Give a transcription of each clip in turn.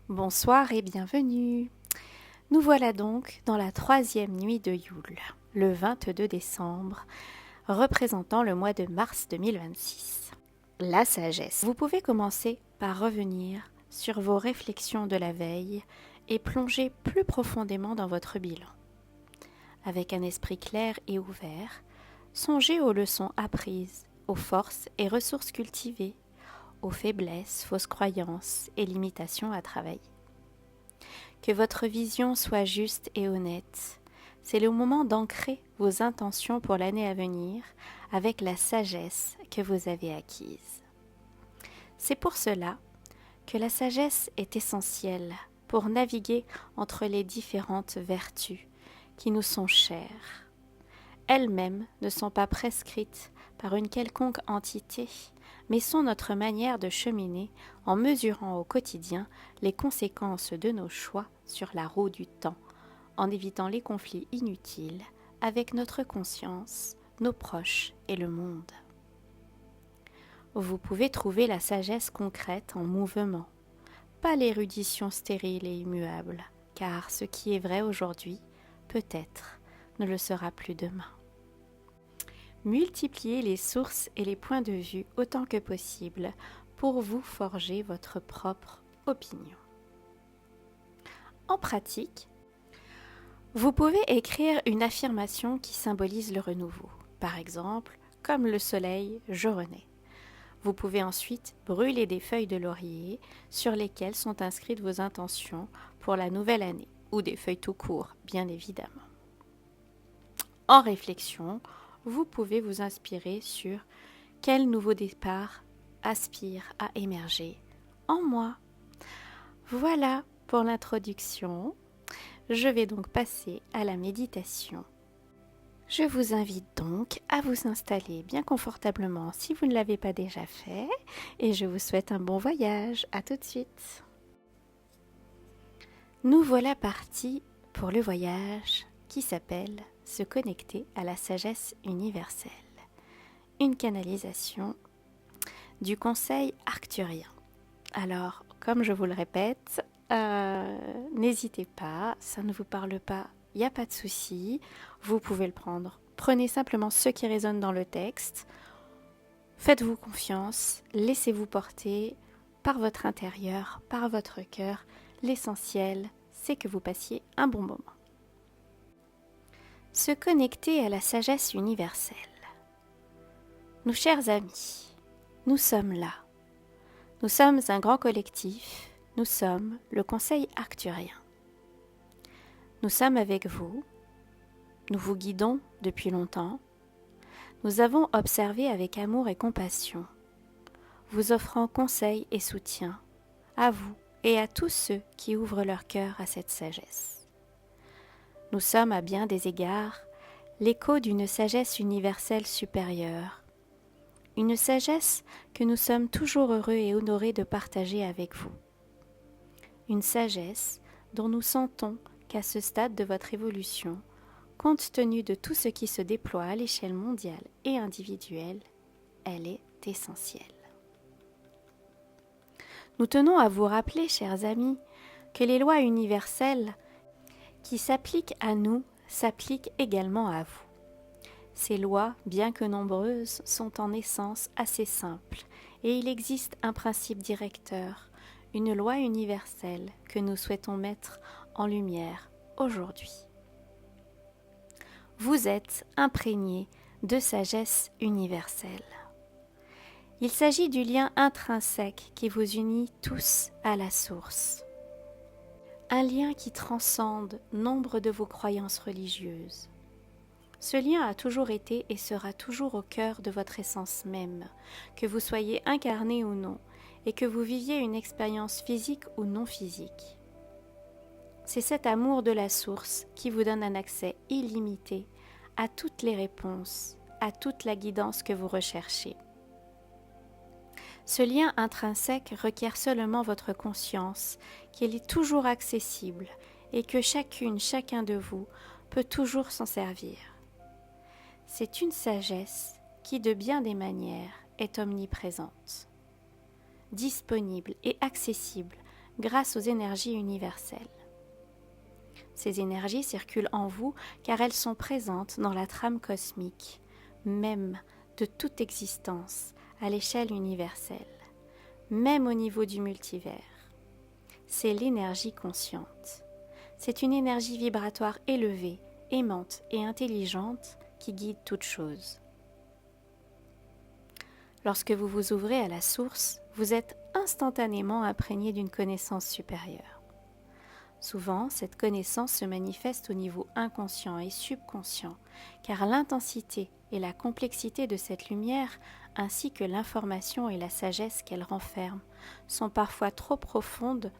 Bonsoir et bienvenue. Nous voilà donc dans la troisième nuit de Yule, le 22 décembre, représentant le mois de mars 2026. La sagesse. Vous pouvez commencer par revenir sur vos réflexions de la veille et plonger plus profondément dans votre bilan. Avec un esprit clair et ouvert, songez aux leçons apprises, aux forces et ressources cultivées, aux faiblesses, fausses croyances et limitations à travailler. Que votre vision soit juste et honnête. C'est le moment d'ancrer vos intentions pour l'année à venir avec la sagesse que vous avez acquise. C'est pour cela que la sagesse est essentielle pour naviguer entre les différentes vertus qui nous sont chères. Elles-mêmes ne sont pas prescrites par une quelconque entité, mais sont notre manière de cheminer en mesurant au quotidien les conséquences de nos choix sur la roue du temps, en évitant les conflits inutiles avec notre conscience, nos proches et le monde. Vous pouvez trouver la sagesse concrète en mouvement, pas l'érudition stérile et immuable, car ce qui est vrai aujourd'hui, peut-être, ne le sera plus demain. Multipliez les sources et les points de vue autant que possible pour vous forger votre propre opinion. En pratique, vous pouvez écrire une affirmation qui symbolise le renouveau. Par exemple, comme le soleil, je renais. Vous pouvez ensuite brûler des feuilles de laurier sur lesquelles sont inscrites vos intentions pour la nouvelle année, ou des feuilles tout court, bien évidemment. En réflexion, vous pouvez vous inspirer sur quel nouveau départ aspire à émerger en moi. Voilà pour l'introduction. Je vais donc passer à la méditation. Je vous invite donc à vous installer bien confortablement si vous ne l'avez pas déjà fait et je vous souhaite un bon voyage. À tout de suite. Nous voilà partis pour le voyage qui s'appelle se connecter à la sagesse universelle. Une canalisation du conseil arcturien. Alors, comme je vous le répète, n'hésitez pas, ça ne vous parle pas, il n'y a pas de souci, vous pouvez le prendre. Prenez simplement ce qui résonne dans le texte, faites-vous confiance, laissez-vous porter par votre intérieur, par votre cœur. L'essentiel, c'est que vous passiez un bon moment. Se connecter à la sagesse universelle. Nos chers amis, nous sommes là. Nous sommes un grand collectif, nous sommes le Conseil arcturien. Nous sommes avec vous, nous vous guidons depuis longtemps, nous avons observé avec amour et compassion, vous offrant conseil et soutien, à vous et à tous ceux qui ouvrent leur cœur à cette sagesse. Nous sommes à bien des égards l'écho d'une sagesse universelle supérieure, une sagesse que nous sommes toujours heureux et honorés de partager avec vous. Une sagesse dont nous sentons qu'à ce stade de votre évolution, compte tenu de tout ce qui se déploie à l'échelle mondiale et individuelle, elle est essentielle. Nous tenons à vous rappeler, chers amis, que les lois universelles qui s'appliquent à nous s'appliquent également à vous. Ces lois, bien que nombreuses, sont en essence assez simples et il existe un principe directeur, une loi universelle que nous souhaitons mettre en lumière aujourd'hui. Vous êtes imprégnés de sagesse universelle. Il s'agit du lien intrinsèque qui vous unit tous à la source. Un lien qui transcende nombre de vos croyances religieuses. Ce lien a toujours été et sera toujours au cœur de votre essence même, que vous soyez incarné ou non, et que vous viviez une expérience physique ou non physique. C'est cet amour de la source qui vous donne un accès illimité à toutes les réponses, à toute la guidance que vous recherchez. Ce lien intrinsèque requiert seulement votre conscience, qu'il est toujours accessible et que chacun de vous peut toujours s'en servir. C'est une sagesse qui, de bien des manières, est omniprésente, disponible et accessible grâce aux énergies universelles. Ces énergies circulent en vous car elles sont présentes dans la trame cosmique, même de toute existence à l'échelle universelle, même au niveau du multivers. C'est l'énergie consciente. C'est une énergie vibratoire élevée, aimante et intelligente qui guide toute chose. Lorsque vous vous ouvrez à la source, vous êtes instantanément imprégné d'une connaissance supérieure. Souvent, cette connaissance se manifeste au niveau inconscient et subconscient, car l'intensité et la complexité de cette lumière, ainsi que l'information et la sagesse qu'elle renferme, sont parfois trop profondes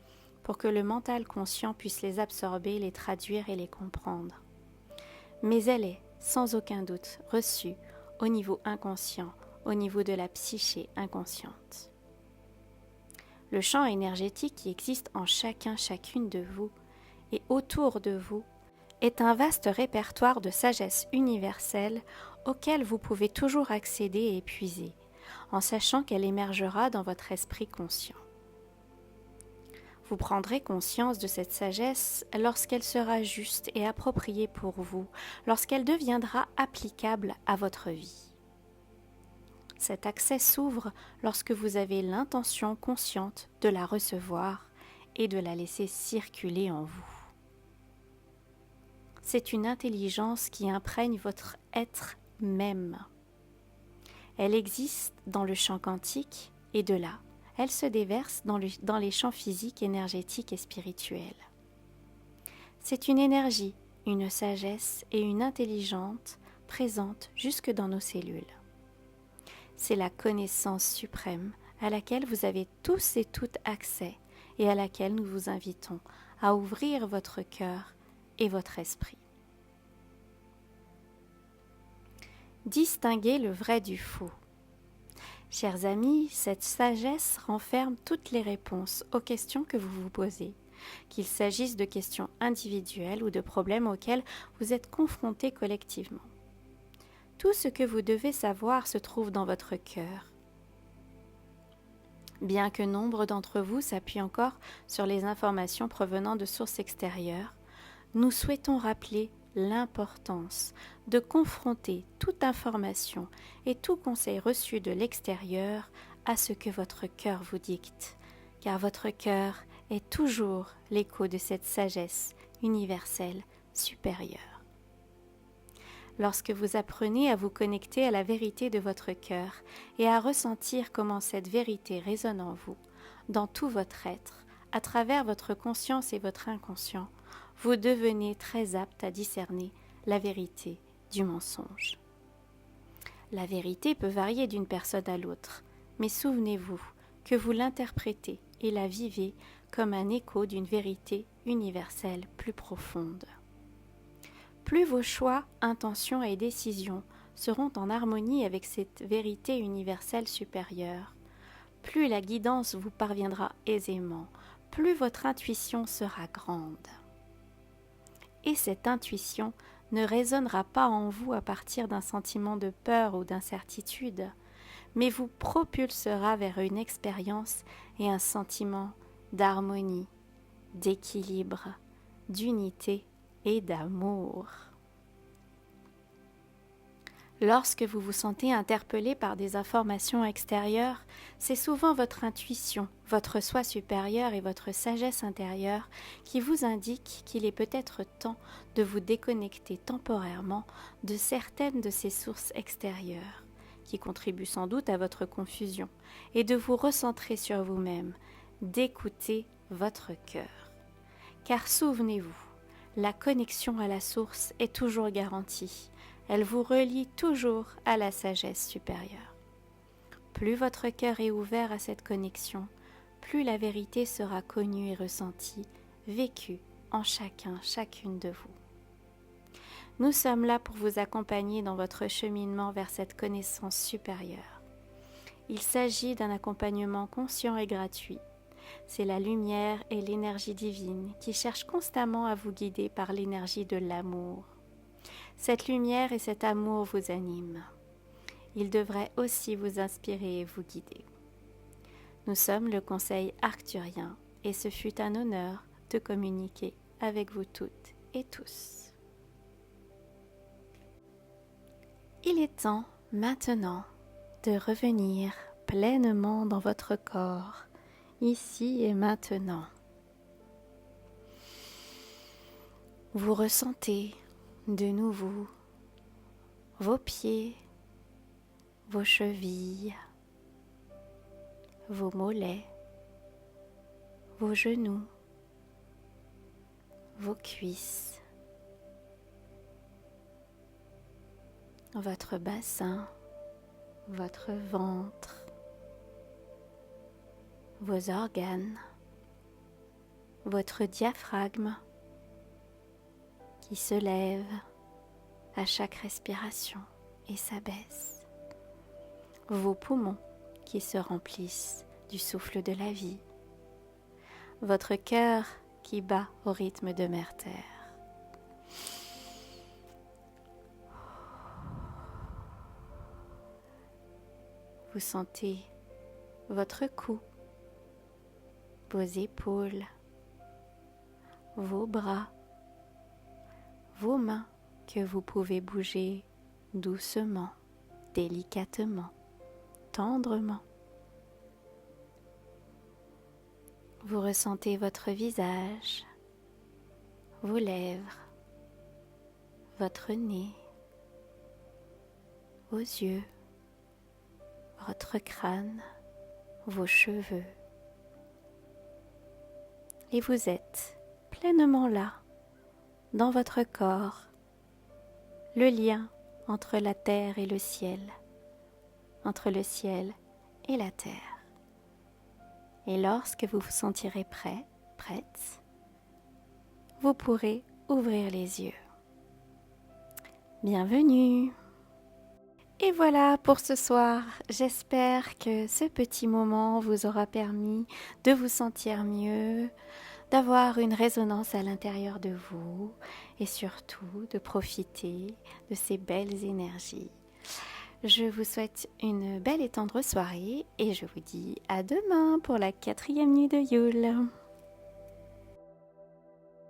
pour que le mental conscient puisse les absorber, les traduire et les comprendre. Mais elle est, sans aucun doute, reçue au niveau inconscient, au niveau de la psyché inconsciente. Le champ énergétique qui existe en chacune de vous et autour de vous est un vaste répertoire de sagesse universelle auquel vous pouvez toujours accéder et puiser, en sachant qu'elle émergera dans votre esprit conscient. Vous prendrez conscience de cette sagesse lorsqu'elle sera juste et appropriée pour vous, lorsqu'elle deviendra applicable à votre vie. Cet accès s'ouvre lorsque vous avez l'intention consciente de la recevoir et de la laisser circuler en vous. C'est une intelligence qui imprègne votre être même. Elle existe dans le champ quantique et de là, elle se déverse dans les champs physiques, énergétiques et spirituels. C'est une énergie, une sagesse et une intelligence présentes jusque dans nos cellules. C'est la connaissance suprême à laquelle vous avez tous et toutes accès et à laquelle nous vous invitons à ouvrir votre cœur et votre esprit. Distinguer le vrai du faux. Chers amis, cette sagesse renferme toutes les réponses aux questions que vous vous posez, qu'il s'agisse de questions individuelles ou de problèmes auxquels vous êtes confrontés collectivement. Tout ce que vous devez savoir se trouve dans votre cœur. Bien que nombre d'entre vous s'appuient encore sur les informations provenant de sources extérieures, nous souhaitons rappeler l'importance de confronter toute information et tout conseil reçu de l'extérieur à ce que votre cœur vous dicte, car votre cœur est toujours l'écho de cette sagesse universelle supérieure. Lorsque vous apprenez à vous connecter à la vérité de votre cœur et à ressentir comment cette vérité résonne en vous, dans tout votre être, à travers votre conscience et votre inconscient, vous devenez très apte à discerner la vérité du mensonge. La vérité peut varier d'une personne à l'autre, mais souvenez-vous que vous l'interprétez et la vivez comme un écho d'une vérité universelle plus profonde. Plus vos choix, intentions et décisions seront en harmonie avec cette vérité universelle supérieure, plus la guidance vous parviendra aisément, plus votre intuition sera grande. Et cette intuition ne résonnera pas en vous à partir d'un sentiment de peur ou d'incertitude, mais vous propulsera vers une expérience et un sentiment d'harmonie, d'équilibre, d'unité et d'amour. Lorsque vous vous sentez interpellé par des informations extérieures, c'est souvent votre intuition, votre soi supérieur et votre sagesse intérieure qui vous indiquent qu'il est peut-être temps de vous déconnecter temporairement de certaines de ces sources extérieures, qui contribuent sans doute à votre confusion, et de vous recentrer sur vous-même, d'écouter votre cœur. Car souvenez-vous, la connexion à la source est toujours garantie. Elle vous relie toujours à la sagesse supérieure. Plus votre cœur est ouvert à cette connexion, plus la vérité sera connue et ressentie, vécue en chacune de vous. Nous sommes là pour vous accompagner dans votre cheminement vers cette connaissance supérieure. Il s'agit d'un accompagnement conscient et gratuit. C'est la lumière et l'énergie divine qui cherchent constamment à vous guider par l'énergie de l'amour. Cette lumière et cet amour vous animent. Ils devraient aussi vous inspirer et vous guider. Nous sommes le conseil arcturien et ce fut un honneur de communiquer avec vous toutes et tous. Il est temps maintenant de revenir pleinement dans votre corps, ici et maintenant. Vous ressentez de nouveau vos pieds, vos chevilles, vos mollets, vos genoux, vos cuisses, votre bassin, votre ventre, vos organes, votre diaphragme qui se lève à chaque respiration et s'abaisse, vos poumons qui se remplissent du souffle de la vie, votre cœur qui bat au rythme de Merter. Vous sentez votre cou, vos épaules, vos bras, vos mains que vous pouvez bouger doucement, délicatement, tendrement. Vous ressentez votre visage, vos lèvres, votre nez, vos yeux, votre crâne, vos cheveux. Et vous êtes pleinement là, dans votre corps, le lien entre la terre et le ciel, entre le ciel et la terre. Et lorsque vous vous sentirez prêt, prête, vous pourrez ouvrir les yeux. Bienvenue! Et voilà pour ce soir. J'espère que ce petit moment vous aura permis de vous sentir mieux, d'avoir une résonance à l'intérieur de vous et surtout de profiter de ces belles énergies. Je vous souhaite une belle et tendre soirée et je vous dis à demain pour la 4e nuit de Yule.